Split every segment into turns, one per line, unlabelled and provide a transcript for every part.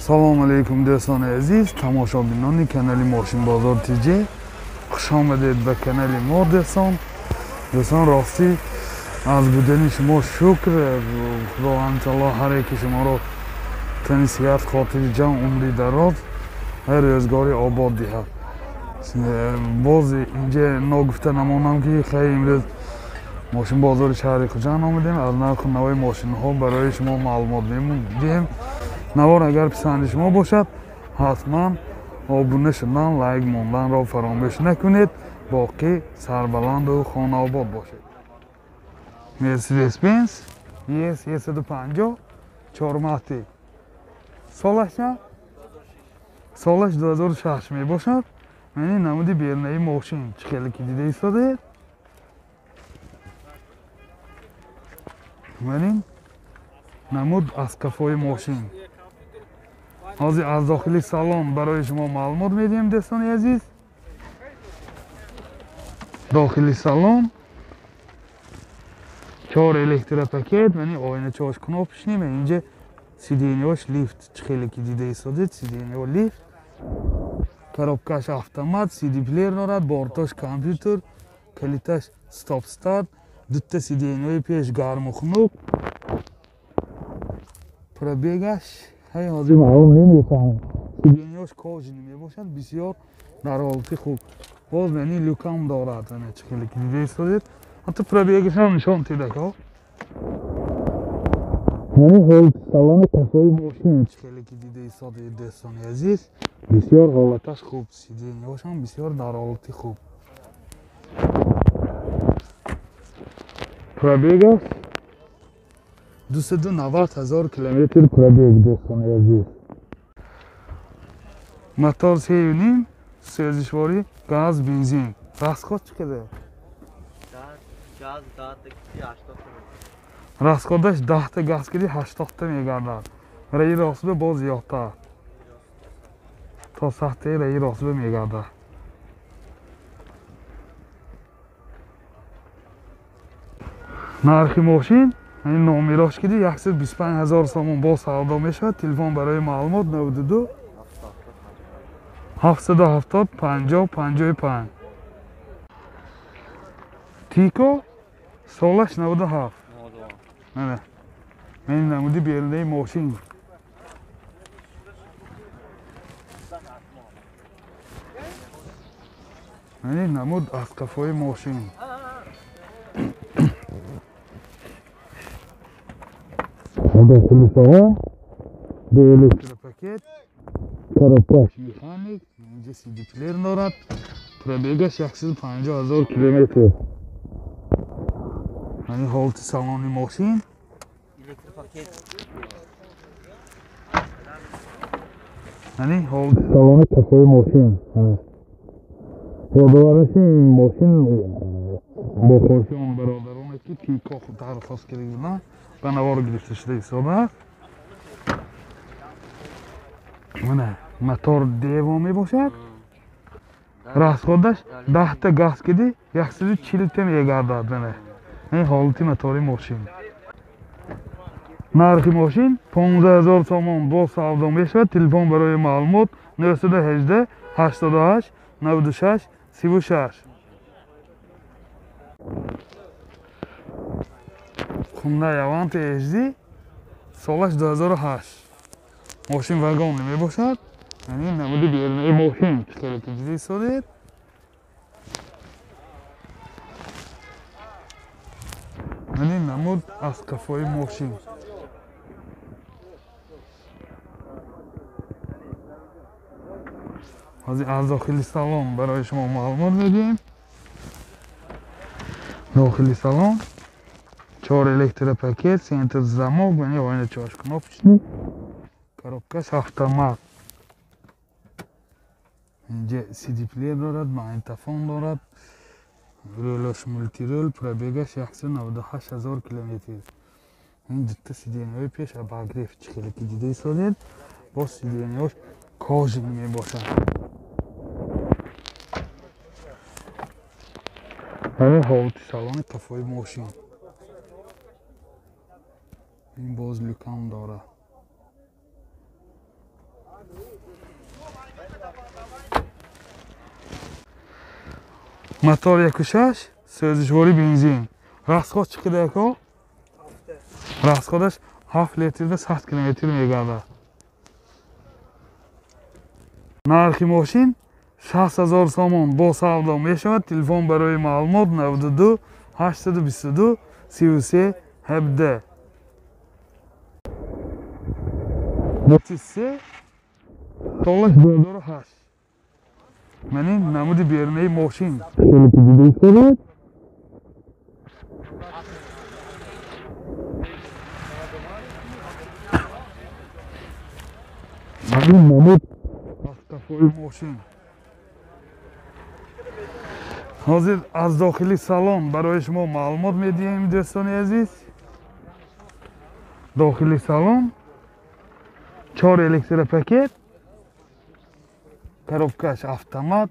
Салом алейкум дӯстони азиз, тамошобинони канали Мошинбозор ТЖ. Хуш омадед ба канали мо дӯстон. Дӯстон, рости аз будани шумо шукр. Худованд таоло ҳаре ки шуморо тани сиҳат, хотири ҷамъ, умри дароз, рӯзгори обод диҳад. Боз инҷа ногуфта намонам ки хеле имрӯз Мошинбозори шаҳри Хуҷанд омадем. Аз нарху навои мошинҳо барои шумо маълумот медиҳем. Навор агар писанди шумо бошад, ҳатман обуна шудан, лайк монданро фаромӯш накунед. Боқӣ сарбаланду хонаобод бошед. Mercedes-Benz ES 150 4 солаш 2006 мебошад. Мани намуди берунаи мошин чӣ хеле ки дида истодед. Мани намуд аз кафои мошин. ҳозир аз дохили салон барои шумо маълумот медиҳем дӯстони азиз. дохили салон 4 электропакет, мани оиначош кнопочни, ман инҷа сиденияш лифт чӣ хеле ки дида истодед, сидения лифт, коробкаш автомат, CD плеер дорад, бортош компютер, калиташ стоп старт, дутта сиденияи пеш гарму хунук, пробегаш ҳозир маълум намефаҳмам. сиденияш кожини мебошад, бисёр дар ҳолати хуб. боз мани люкам дорад, чӣ хеле ки дида истодед. ҳатто пробегаш ҳам нишон тидако. мани ҳолати салони кафои мошин чӣ хеле ки дида истодед дӯстони азиз. бисёр ҳолаташ хуб, сиденияш ҳам бисёр дар ҳолати хуб. пробегаш 290,000 километр пробег дӯстони азиз. мотор 3.5 сӯзишворӣ, газ, бензин. расход чӣ қадар? расходаш 10 та газ киди 80 та мегардад. раи росба боз зиёдтар. то 100 таи раи росба мегардад. нархи мошин این номерош киди 125,000 сомон боз савдо мешавад. телефон барои маълумот 92 770 50 55. тико солаш 97. мана мен намуди берунаи мошин. мани намуд аз кафои мошин. до электропакет, коробкаш механик, инҷа CD плеер дорад, пробегаш 150,000 километр. мани ҳолати салони мошин. мани ҳолати салони кафои мошин. ёдовараши ин мошин бо хоҳиши он бародароне ки тико дархост карданд, ба навор гирифта шуда истодааст. мана мотор дево мебошад. расходаш 10 та газ киди 140 та мегардад. мана ин ҳолати мотори мошин. нархи мошин 15,000 сомон боз савдо мешавад. телефон барои маълумот 918 88 96 36. Hyundai Avante HD солаш 2008. мошин вагонли мебошад. яъне намуди берунаи мошин чӣ хеле ки дида истодед. мани намуд аз кафои мошин. ҳозир аз дохили салон барои шумо маълумот медиҳем. дохили салон 4 электропакет, сентр замок, мани оиначош кнопочни, коробкаш автомат. инҷа CD плеер дорад, магнитофон дорад, рӯлаш мултирӯл, пробегаш 198,000 километр. ин дутта сиденияи пеш абагреф чӣ хеле ки дида истодед. боз сиденияш кожини мебошад. мани ҳолати салони кафои мошин. ин боз люкам дорад. мотор 1.6 сӯзишвори бензин расход чӣ қадар ко расходаш 7 литрда 100 километр мегардад нархи мошин 60,000 сомон бо савдо мешавад телефон барои маълумот 92 822 33 17 33 солаш 2008 манин намуди берунаи мошин хеле ки дида истодед манин намуд автофои мошин ҳозир аз дохили салон барои шумо маълумот медиҳем дӯстони азиз дохили салон 4 электропакет коробкаш автомат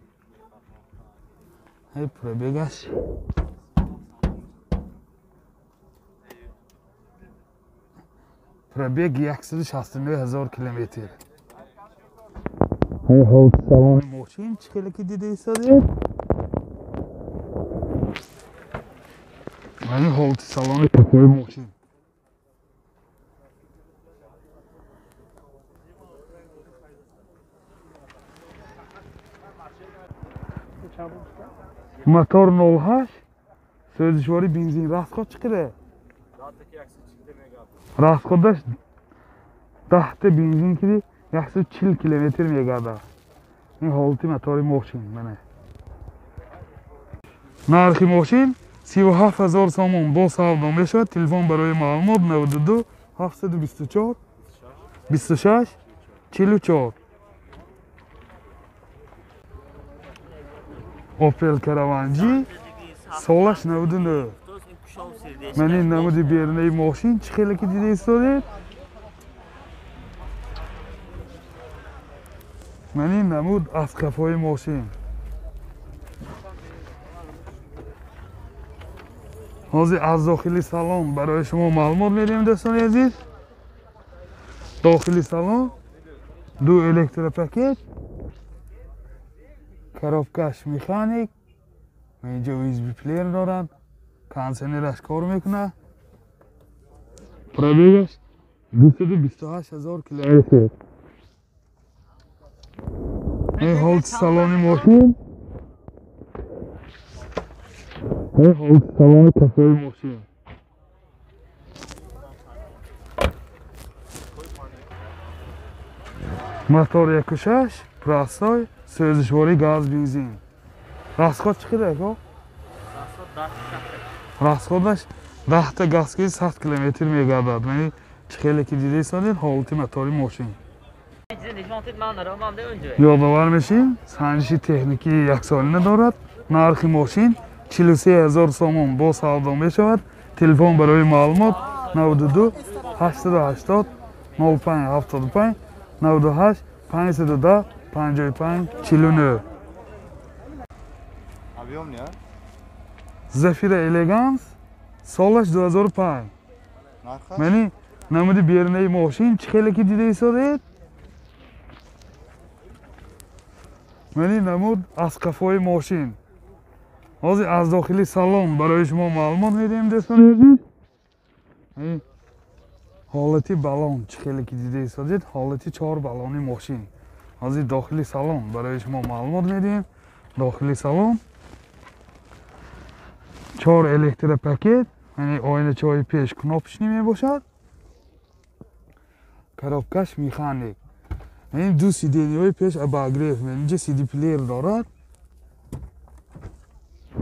пробегаш пробег 169,000 километр ҳолати салони мошин чӣ хеле ки дида истодед мани ҳолати салони кафои мошин мотор 08 сӯзишвори бензин расход чӣ қадар расходаш 10 та бензин киди 140 километр мегардад ин ҳолати мотори мошин мана нархи мошин 37,000 сомон бо савдо мешавад телефон барои маълумот 92 724 26 44 Opel Caravan G солаш 99 манин намуди берунаи мошин чӣ хеле ки дида истодед манин намуд аз қафои мошин ҳозир аз дохили салон барои шумо маълумот медиҳем дӯстони азиз дохили салон 2 электропакет коробкаш механик инҷо USB плеер дорад кондитсионераш кор мекунад пробегаш 228,000 километр ин ҳолати салони мошин ин ҳолати салони кафои мошин мотор 1.6 простой сӯзишвори газ бензин расход чӣ қадар ко расходаш 10 та газкиди 100 километр мегардад мани чӣ хеле ки дида истодед ҳолати мотори мошин ёдовар мешин санҷиши техникии яксолина дорад нархи мошин 43,000 сомон бо савдо мешавад телефон барои маълумот 92 880 0575 98 510 55 49 Zafira Elegance солаш 2005 мани намуди берунаи мошин чӣ хеле ки дида истодед мани намуд аз қафои мошин ҳозир аз дохили салон барои шумо маълумот медиҳем дӯстони азиз ҳолати балон чӣ хеле ки дида истодед ҳолати 4 балони мошин ҳозир дохили салон барои шумо маълумот медиҳем дохили салон 4 электропакет яъне ойначаҳои пеш кнопочни мебошад коробкаш механик ин 2 сиденияҳои пеш обогрев инҷа CD плеер дорад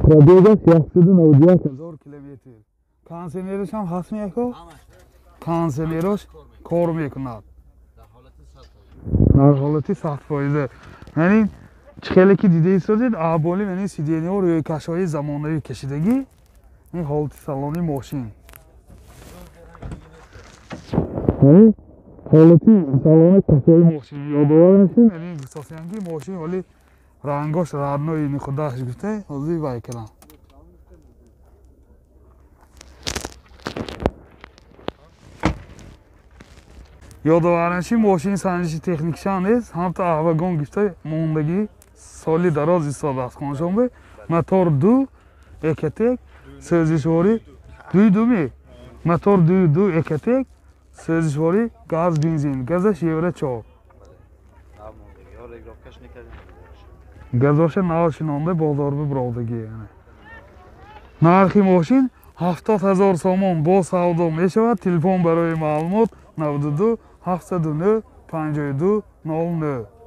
пробегаш 191,000 километр кондитсионераш ҳам ҳаст меяко кондитсионераш кор мекунад дар ҳолати 100%. Яъне чӣ хеле ки дида истодед аҳволи яъне сиденияҳо рӯйкашҳои замонавӣ кашидагӣ ин ҳолати салони мошин ҳолати салони кафои мошин ёдовар мешин яъне гусосиянги мошин вале рангош раднои нихудаш гуфта ҳозир вай кардам ёдовараши мошин санҷиши техникшан нест ҳамта аҳвагон гифта мондагӣ соли дароз истодаст хоншонбе мотор 2 екатек сӯзишворӣ 2 мотор 2 екатек сӯзишворӣ газ бензин газаш евро 4 газоша навшинонда бозор бибродагӣ нархи мошин 70 000 сомон бо савдо мешавад. Телефон барои маълумот 92 709 52 00